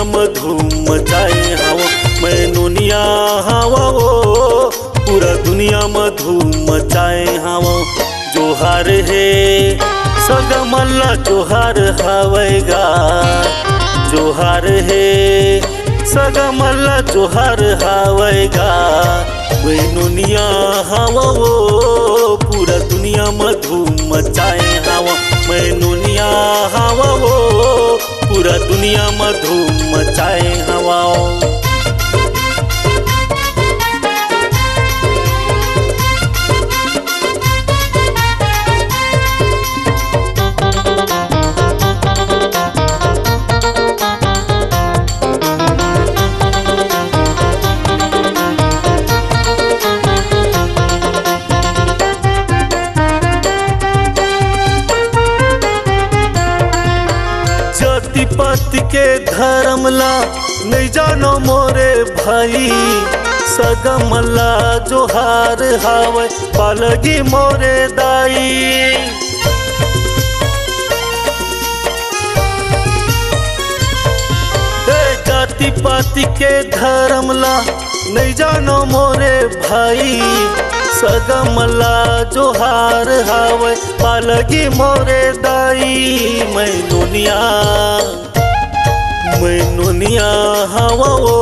दुनिया में धूम मचाए हवा। मैं नोनिया हवा वो पूरा दुनिया में धूम मचाए हवा। जोहार है सगा मल्ला जोहार हवेगा, जोहार है सगा मल्ला जोहार हवेगा। मैं नोनिया हवा वो पूरा दुनिया में धूम मचाए हवा। मैं नोनिया हवा वो पूरा दुनिया में धूम मचाए हवा। जाति पाति के धर्म ला नहीं जानो मोरे भाई, सगा मल्ला जोहार हावे पालगी मोरे दाई। जाति पाति के धर्म ला नहीं जानो मोरे भाई, सगा मल्ला जोहार हावे पालगी मोरे दाई। मैं नोनिया हवा वो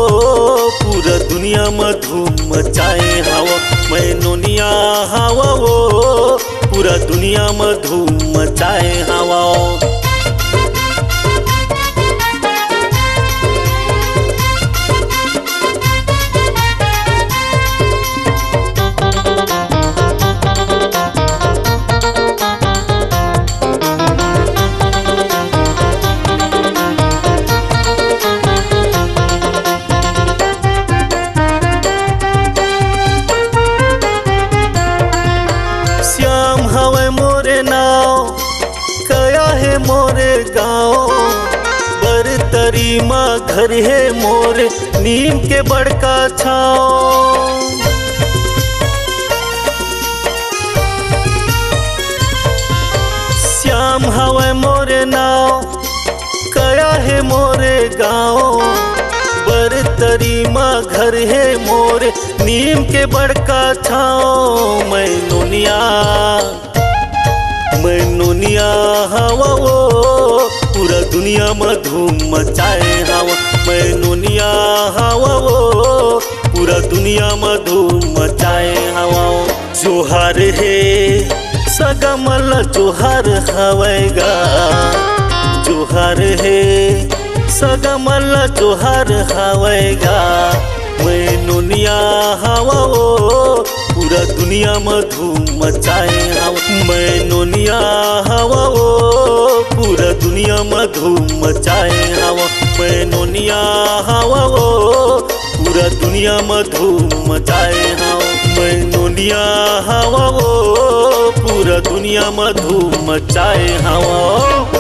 पूरा दुनिया में धूम मचाए हवा। मैं नोनिया हवा वो पूरा दुनिया में धूम मचाए हवा। श्याम हवे मोरे नाव कया है मोरे गाँव, बरतरी माँ घर है मोरे नीम के बड़का छाँव। श्याम हवे मोरे नाव कया है मोरे गाँव, बरतरी माँ घर है मोरे नीम के बड़का छाँव। मैं नोनिया हवा वो पूरा दुनिया में धूम मचाए हवा। मैं नोनिया हवा वो पूरा दुनिया में धूम मचाए हवा। जोहार है सगा मल्ला जोहार हवेगा, जोहार है सगा मल्ला जोहार हवेगा। मैं नोनिया हवा वो पूरा दुनिया में धूम मचाए हवा। मैं नोनिया हवा वो पूरा दुनिया में धूम मचाए हवा। मैं नोनिया हवा वो पूरा दुनिया में धूम मचाए हवा। मैं नोनिया हवा वो पूरा दुनिया में धूम मचाए हवा।